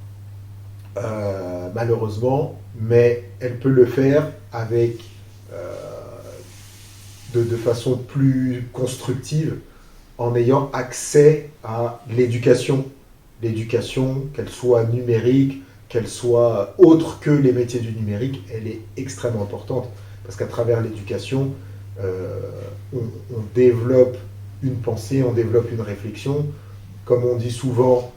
malheureusement, mais elle peut le faire avec de façon plus constructive, en ayant accès à l'éducation. L'éducation, qu'elle soit numérique, qu'elle soit autre que les métiers du numérique, elle est extrêmement importante. Parce qu'à travers l'éducation, on développe une pensée, on développe une réflexion. Comme on dit souvent,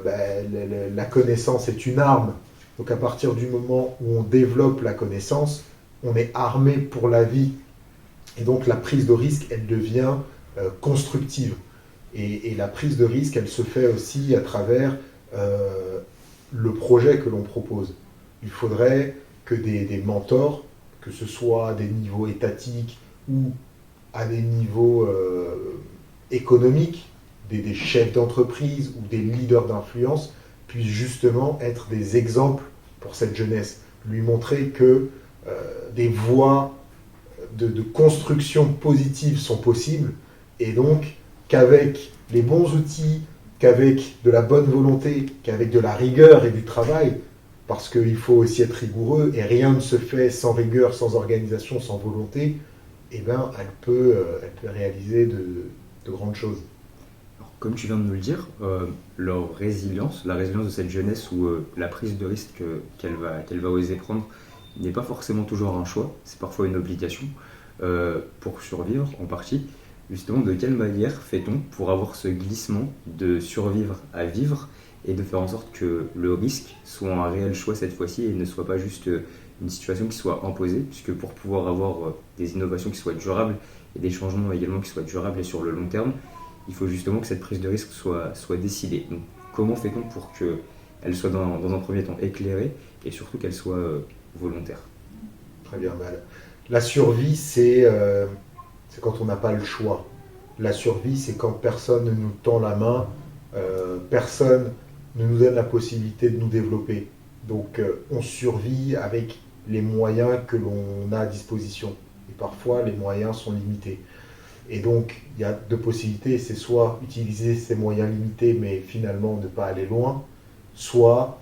la connaissance est une arme. Donc à partir du moment où on développe la connaissance, on est armé pour la vie. Et donc la prise de risque, elle devient constructive. Et la prise de risque, elle se fait aussi à travers le projet que l'on propose. Il faudrait que des mentors, que ce soit à des niveaux étatiques ou à des niveaux économiques, des chefs d'entreprise ou des leaders d'influence, puissent justement être des exemples pour cette jeunesse. Lui montrer que des voies de construction positive sont possibles, et donc qu'avec les bons outils, qu'avec de la bonne volonté, qu'avec de la rigueur et du travail, parce qu'il faut aussi être rigoureux, et rien ne se fait sans rigueur, sans organisation, sans volonté, eh ben, elle peut réaliser de grandes choses. Alors, comme tu viens de nous le dire, leur résilience, la résilience de cette jeunesse ou la prise de risque qu'elle va oser prendre n'est pas forcément toujours un choix, c'est parfois une obligation pour survivre en partie. Justement, de quelle manière fait-on pour avoir ce glissement de survivre à vivre et de faire en sorte que le risque soit un réel choix cette fois-ci et ne soit pas juste une situation qui soit imposée, puisque pour pouvoir avoir des innovations qui soient durables et des changements également qui soient durables et sur le long terme, il faut justement que cette prise de risque soit décidée. Donc, comment fait-on pour qu'elle soit dans un premier temps éclairée et surtout qu'elle soit volontaire? Très bien. La survie, c'est quand on n'a pas le choix. La survie, c'est quand personne ne nous tend la main, personne ne nous donne la possibilité de nous développer. Donc on survit avec les moyens que l'on a à disposition. Et parfois, les moyens sont limités. Et donc, il y a deux possibilités. C'est soit utiliser ces moyens limités, mais finalement ne pas aller loin, soit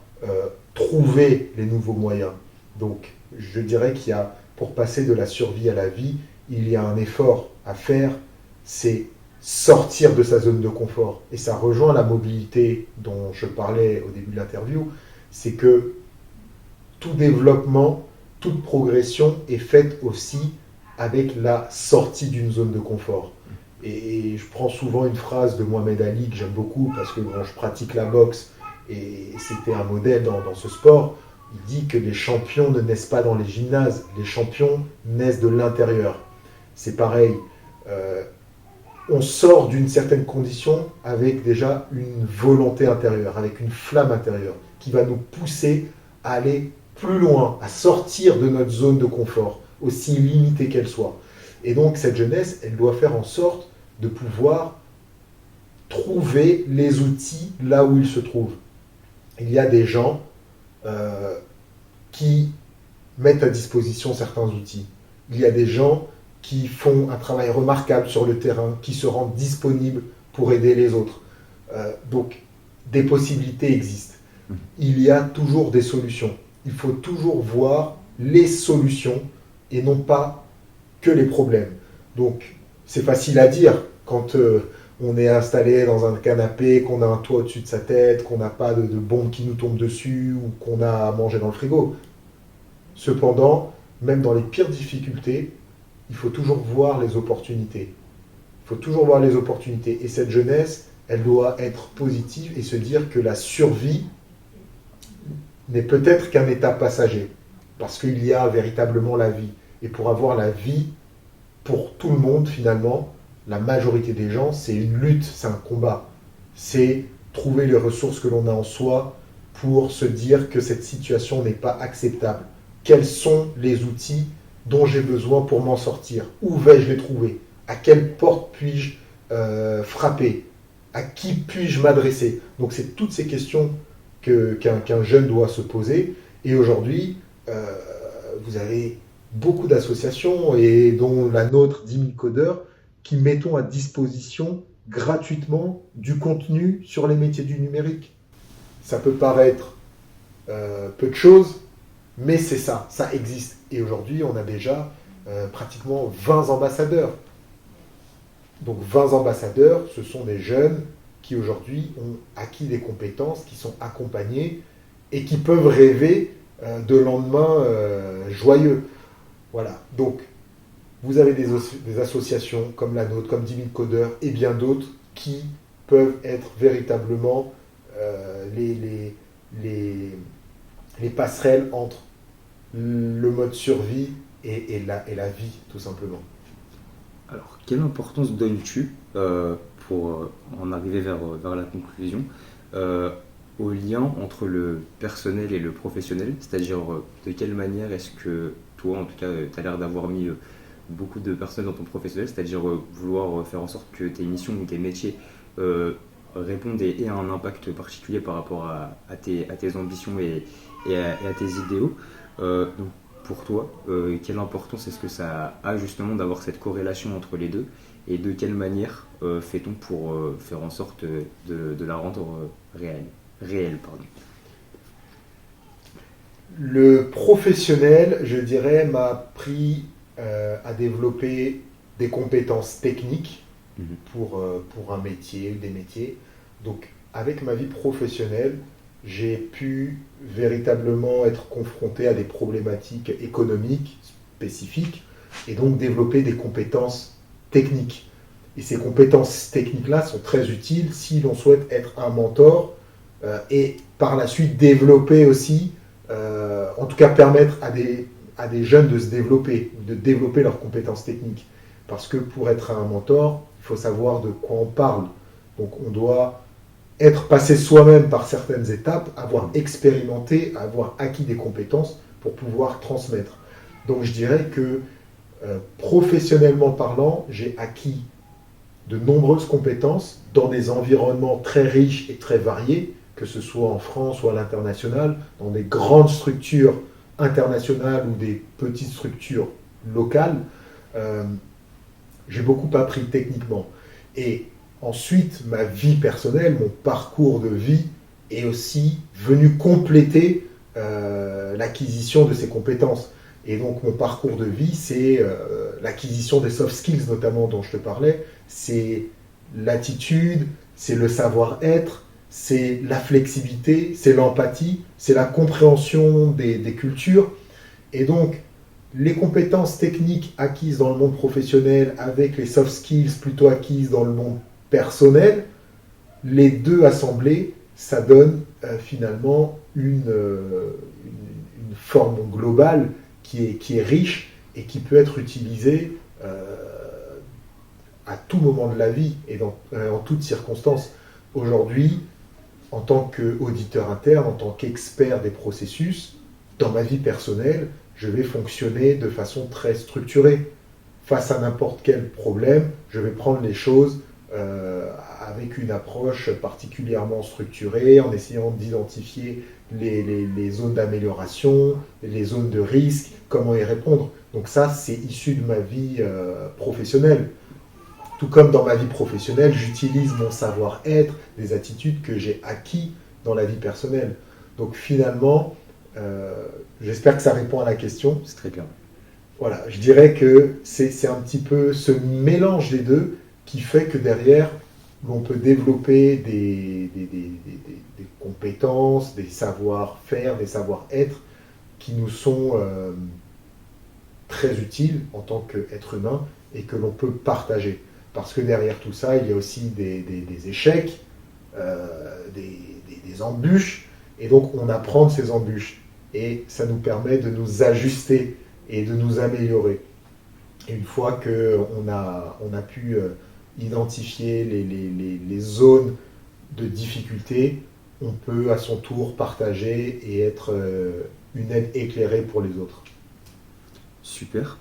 trouver les nouveaux moyens. Donc, je dirais qu'il y a, pour passer de la survie à la vie, il y a un effort à faire, c'est sortir de sa zone de confort. Et ça rejoint la mobilité dont je parlais au début de l'interview, c'est que tout développement, toute progression est faite aussi avec la sortie d'une zone de confort. Et je prends souvent une phrase de Mohamed Ali que j'aime beaucoup parce que bon, je pratique la boxe et c'était un modèle dans ce sport. Il dit que les champions ne naissent pas dans les gymnases, les champions naissent de l'intérieur. C'est pareil, on sort d'une certaine condition avec déjà une volonté intérieure, avec une flamme intérieure qui va nous pousser à aller plus loin, à sortir de notre zone de confort, aussi limitée qu'elle soit. Et donc cette jeunesse, elle doit faire en sorte de pouvoir trouver les outils là où ils se trouvent. Il y a des gens qui mettent à disposition certains outils. Il y a des gens qui font un travail remarquable sur le terrain, qui se rendent disponibles pour aider les autres. Donc, des possibilités existent. Il y a toujours des solutions. Il faut toujours voir les solutions et non pas que les problèmes. Donc, c'est facile à dire quand on est installé dans un canapé, qu'on a un toit au-dessus de sa tête, qu'on n'a pas de bombes qui nous tombent dessus ou qu'on a à manger dans le frigo. Cependant, même dans les pires difficultés, il faut toujours voir les opportunités. Il faut toujours voir les opportunités. Et cette jeunesse, elle doit être positive et se dire que la survie n'est peut-être qu'un état passager. Parce qu'il y a véritablement la vie. Et pour avoir la vie, pour tout le monde finalement, la majorité des gens, c'est une lutte, c'est un combat. C'est trouver les ressources que l'on a en soi pour se dire que cette situation n'est pas acceptable. Quels sont les outils dont j'ai besoin pour m'en sortir? Où vais-je les trouver? À quelle porte puis-je frapper? À qui puis-je m'adresser? Donc c'est toutes ces questions qu'un jeune doit se poser. Et aujourd'hui, vous avez beaucoup d'associations, et dont la nôtre, 10 000 codeurs, qui mettons à disposition gratuitement du contenu sur les métiers du numérique. Ça peut paraître peu de choses, mais c'est ça, ça existe. Et aujourd'hui, on a déjà pratiquement 20 ambassadeurs. Donc 20 ambassadeurs, ce sont des jeunes qui aujourd'hui ont acquis des compétences, qui sont accompagnés et qui peuvent rêver de lendemains joyeux. Voilà, donc vous avez des associations comme la nôtre, comme 10 000 codeurs et bien d'autres qui peuvent être véritablement les passerelles entre le mode survie et la vie, tout simplement. Alors, quelle importance donnes-tu, pour en arriver vers la conclusion, au lien entre le personnel et le professionnel? C'est-à-dire, de quelle manière est-ce que toi, en tout cas, tu as l'air d'avoir mis beaucoup de personnes dans ton professionnel, c'est-à-dire vouloir faire en sorte que tes missions ou tes métiers répondent et aient un impact particulier par rapport à tes ambitions et à tes idéaux. Donc, pour toi, quelle importance est-ce que ça a justement d'avoir cette corrélation entre les deux et de quelle manière fait-on pour faire en sorte de la rendre réelle, pardon. Le professionnel, je dirais, m'a appris à développer des compétences techniques pour un métier ou des métiers. Donc, avec ma vie professionnelle, j'ai pu véritablement être confronté à des problématiques économiques spécifiques et donc développer des compétences techniques. Et ces compétences techniques-là sont très utiles si l'on souhaite être un mentor et par la suite développer aussi, en tout cas permettre à des jeunes de se développer, de développer leurs compétences techniques. Parce que pour être un mentor, il faut savoir de quoi on parle. Donc on doit être passé soi-même par certaines étapes, avoir expérimenté, avoir acquis des compétences pour pouvoir transmettre. Donc je dirais que professionnellement parlant, j'ai acquis de nombreuses compétences dans des environnements très riches et très variés, que ce soit en France ou à l'international, dans des grandes structures internationales ou des petites structures locales. J'ai beaucoup appris techniquement. Et ensuite, ma vie personnelle, mon parcours de vie est aussi venu compléter l'acquisition de ces compétences. Et donc, mon parcours de vie, c'est l'acquisition des soft skills, notamment, dont je te parlais. C'est l'attitude, c'est le savoir-être, c'est la flexibilité, c'est l'empathie, c'est la compréhension des cultures. Et donc, les compétences techniques acquises dans le monde professionnel avec les soft skills plutôt acquises dans le monde personnel, les deux assemblés, ça donne finalement une forme globale qui est riche et qui peut être utilisée à tout moment de la vie et en toutes circonstances. Aujourd'hui, en tant qu'auditeur interne, en tant qu'expert des processus, dans ma vie personnelle, je vais fonctionner de façon très structurée. Face à n'importe quel problème, je vais prendre les choses avec une approche particulièrement structurée, en essayant d'identifier les zones d'amélioration, les zones de risque, comment y répondre. Donc ça, c'est issu de ma vie professionnelle. Tout comme dans ma vie professionnelle, j'utilise mon savoir-être, des attitudes que j'ai acquis dans la vie personnelle. Donc finalement, j'espère que ça répond à la question. C'est très clair. Voilà, je dirais que c'est un petit peu ce mélange des deux qui fait que derrière, on peut développer des compétences, des savoir-faire, des savoir-être qui nous sont très utiles en tant qu'être humain et que l'on peut partager. Parce que derrière tout ça, il y a aussi des échecs, des embûches, et donc on apprend de ces embûches. Et ça nous permet de nous ajuster et de nous améliorer. Et une fois qu'on a pu identifier les zones de difficulté, on peut à son tour partager et être une aide éclairée pour les autres. Super,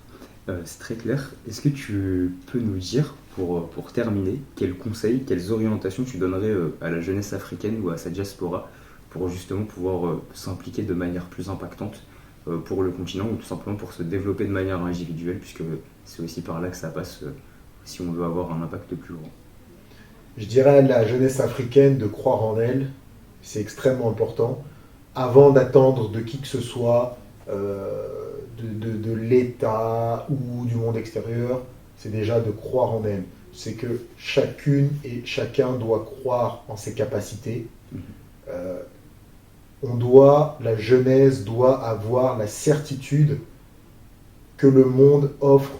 c'est très clair. Est-ce que tu peux nous dire, pour terminer, quels conseils, quelles orientations tu donnerais à la jeunesse africaine ou à sa diaspora pour justement pouvoir s'impliquer de manière plus impactante pour le continent ou tout simplement pour se développer de manière individuelle, puisque c'est aussi par là que ça passe si on veut avoir un impact plus grand. Je dirais à la jeunesse africaine de croire en elle, c'est extrêmement important, avant d'attendre de qui que ce soit, de l'État ou du monde extérieur, c'est déjà de croire en elle. C'est que chacune et chacun doit croire en ses capacités. La jeunesse doit avoir la certitude que le monde offre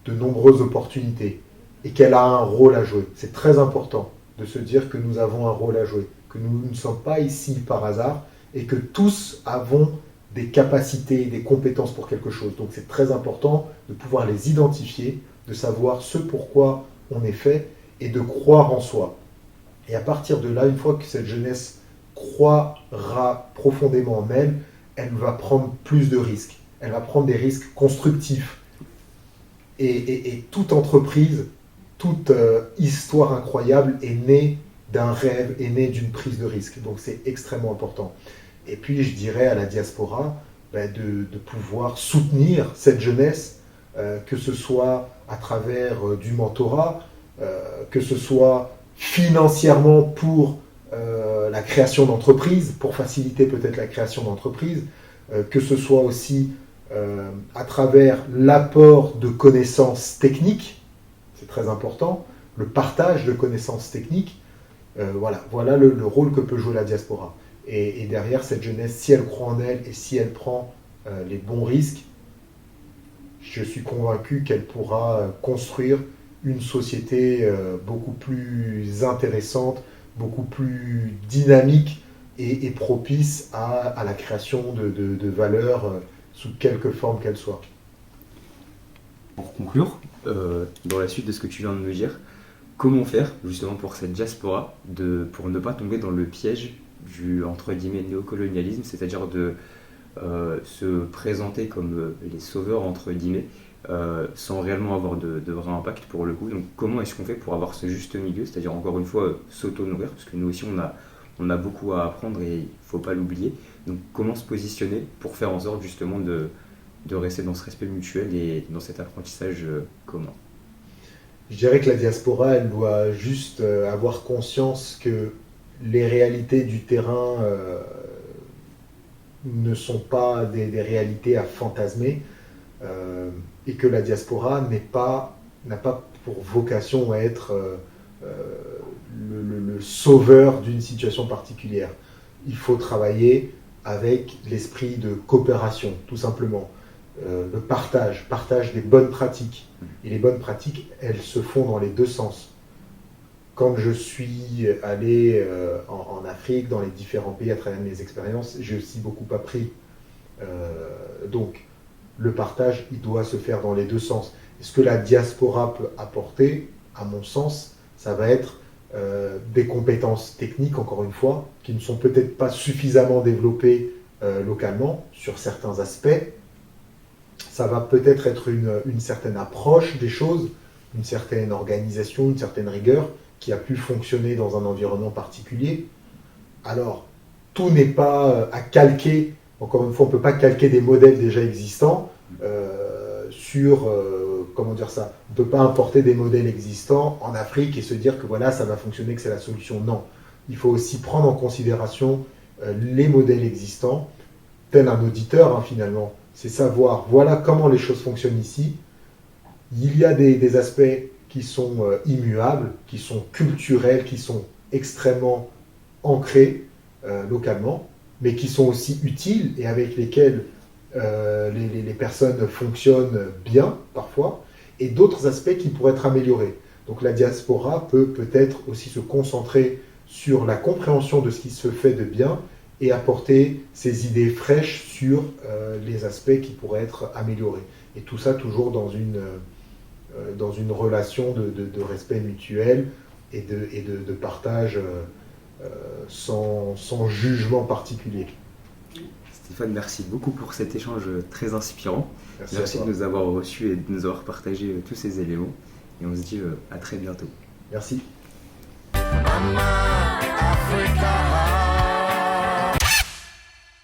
de nombreuses opportunités et qu'elle a un rôle à jouer. C'est très important de se dire que nous avons un rôle à jouer, que nous ne sommes pas ici par hasard et que tous avons des capacités, des compétences pour quelque chose. Donc c'est très important de pouvoir les identifier, de savoir ce pourquoi on est fait et de croire en soi. Et à partir de là, une fois que cette jeunesse croira profondément en elle, elle va prendre plus de risques. Elle va prendre des risques constructifs. Et toute entreprise, toute histoire incroyable est née d'un rêve, est née d'une prise de risque. Donc c'est extrêmement important. Et puis je dirais à la diaspora de pouvoir soutenir cette jeunesse, que ce soit à travers du mentorat, que ce soit financièrement pour la création d'entreprises, pour faciliter peut-être la création d'entreprises, que ce soit aussi à travers l'apport de connaissances techniques, c'est très important, le partage de connaissances techniques. Voilà le rôle que peut jouer la diaspora. Et derrière, cette jeunesse, si elle croit en elle et si elle prend les bons risques, je suis convaincu qu'elle pourra construire une société beaucoup plus intéressante, beaucoup plus dynamique et propice à la création de valeurs sous quelque forme qu'elle soit. Pour conclure, dans la suite de ce que tu viens de me dire, comment faire justement pour cette diaspora pour ne pas tomber dans le piège du entre guillemets néocolonialisme, c'est-à-dire de se présenter comme les sauveurs entre guillemets, sans réellement avoir de vrai impact pour le coup. Donc comment est-ce qu'on fait pour avoir ce juste milieu, c'est-à-dire encore une fois s'auto-nourrir, parce que nous aussi on a beaucoup à apprendre et il ne faut pas l'oublier. Donc comment se positionner pour faire en sorte justement de rester dans ce respect mutuel et dans cet apprentissage commun. Je dirais que la diaspora, elle doit juste avoir conscience que les réalités du terrain ne sont pas des réalités à fantasmer, et que la diaspora n'a pas pour vocation à être le sauveur d'une situation particulière. Il faut travailler avec l'esprit de coopération, tout simplement. Le partage des bonnes pratiques. Et les bonnes pratiques, elles se font dans les deux sens. Quand je suis allé en Afrique, dans les différents pays à travers mes expériences, j'ai aussi beaucoup appris. Donc, le partage, il doit se faire dans les deux sens. Et ce que la diaspora peut apporter, à mon sens, ça va être des compétences techniques, encore une fois, qui ne sont peut-être pas suffisamment développées localement sur certains aspects. Ça va peut-être être une certaine approche des choses, une certaine organisation, une certaine rigueur qui a pu fonctionner dans un environnement particulier. Alors, tout n'est pas à calquer. Encore une fois, on ne peut pas calquer des modèles déjà existants comment dire ça, on ne peut pas importer des modèles existants en Afrique et se dire que voilà, ça va fonctionner, que c'est la solution. Non, il faut aussi prendre en considération les modèles existants, tel un auditeur finalement. C'est savoir, voilà comment les choses fonctionnent ici. Il y a des aspects qui sont immuables, qui sont culturels, qui sont extrêmement ancrés localement, mais qui sont aussi utiles et avec lesquels les personnes fonctionnent bien parfois, et d'autres aspects qui pourraient être améliorés. Donc la diaspora peut peut-être aussi se concentrer sur la compréhension de ce qui se fait de bien et apporter ses idées fraîches sur les aspects qui pourraient être améliorés. Et tout ça toujours dans une relation de respect mutuel et de partage sans jugement particulier. Stéphane, merci beaucoup pour cet échange très inspirant. Merci de nous avoir reçus et de nous avoir partagé tous ces éléments. Et on se dit à très bientôt. Merci. Mama, Africa.